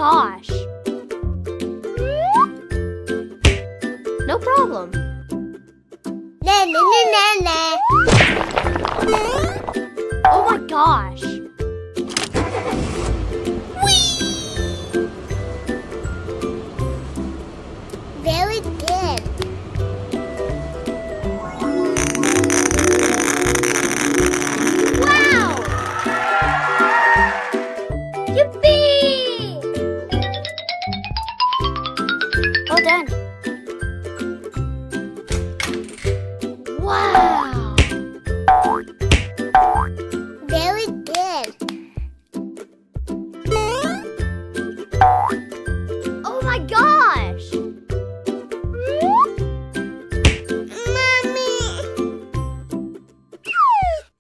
gosh. No problem. Na na na na na. Oh my gosh. Very good. Wow! Yippee! Well done. Wow! Very good. Oh my gosh! Mommy.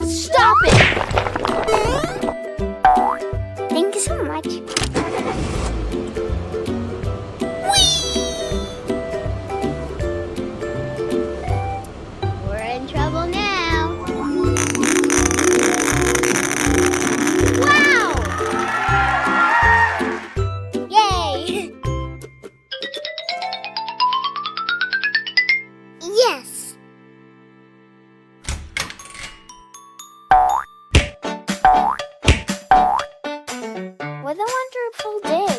Stop it! Thank you so much. We're in trouble now. Wow! Yay! Yes. What a wonderful day.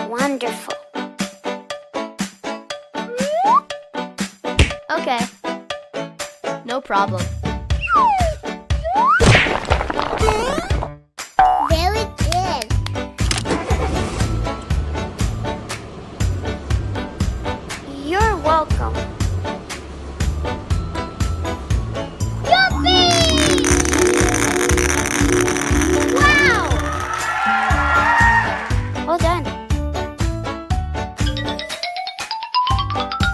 Wonderful. Okay. No problem. Very good. You're welcome. Wow! Well done.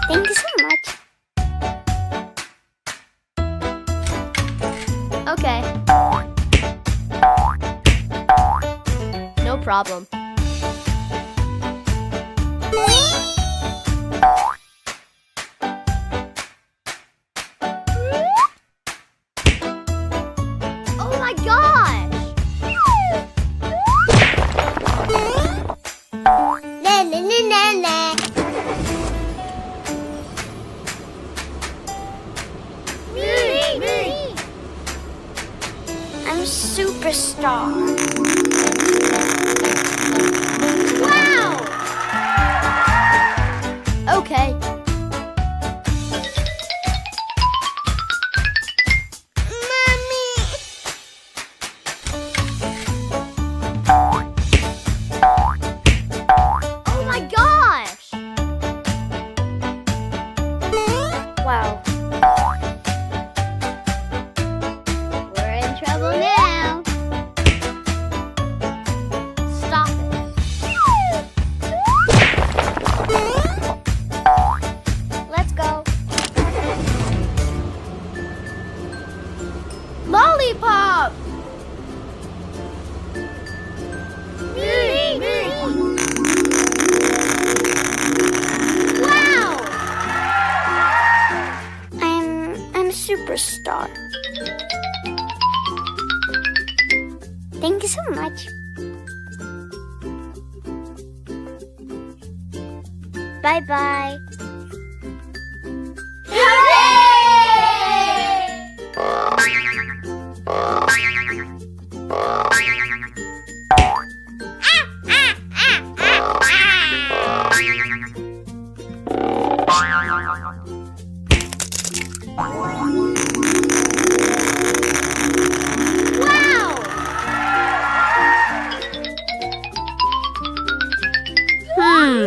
Thank you so much. Okay. No problem. Oh my gosh! Na na na na na. Me! I'm a superstar. Wow! Okay. Mommy. Oh my gosh! Wow. We're in trouble now. Stop it. Let's go. Lollipop! Wow! I'm a superstar. Thank you so much. Bye-bye. Wow!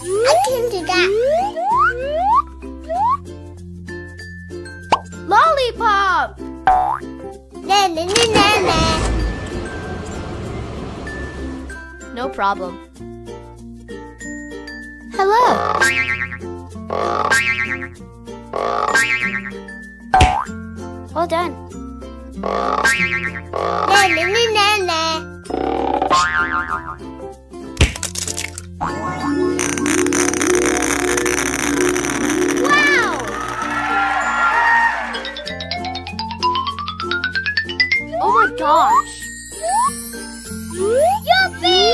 I can do that. Lollipop! Na na na na na. No problem. Hello. Well done. Na na na na na. Wow! Oh my gosh! Yuppie!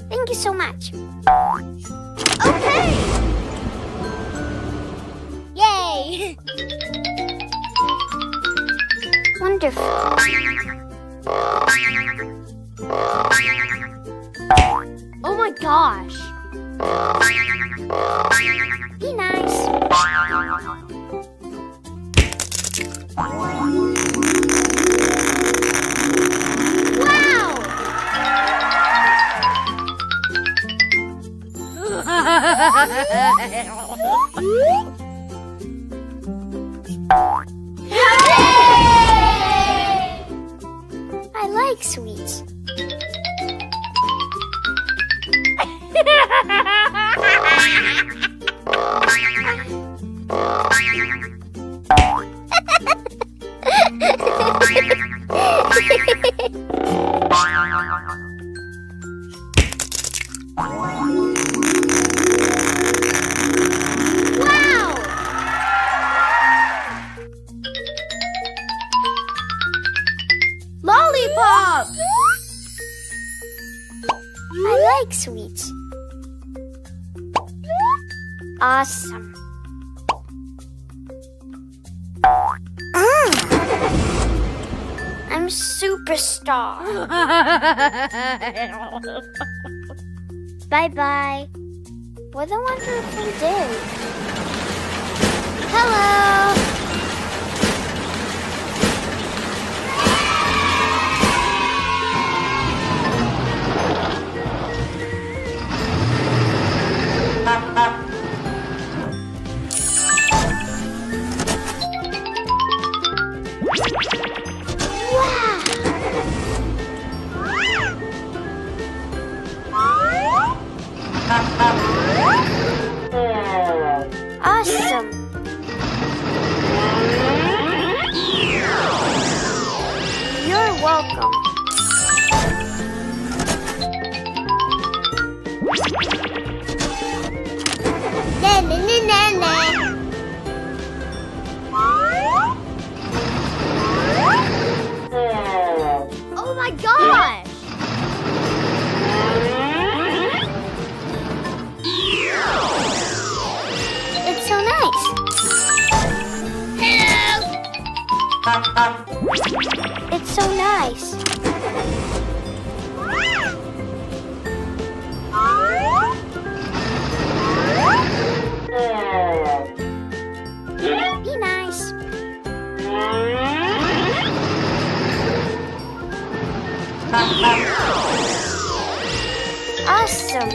Thank you so much. Okay! Yay! Wonderful. Oh my gosh! Be nice. I like sweets. Lollipop! I like sweets. Awesome. I'm superstar. Bye-bye. What a wonderful day. Hello. Awesome. You're welcome. Na na na na na. Oh my gosh! It's so nice. Hello. It's so nice. Be nice. Awesome.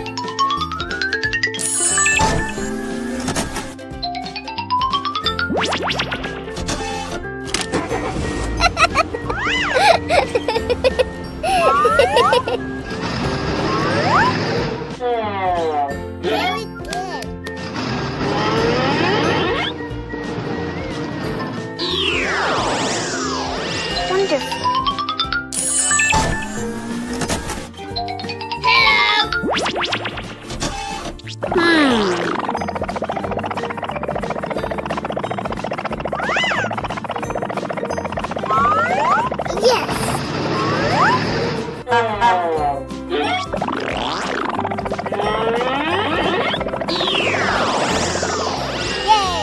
Very good. Wonderful. Yay!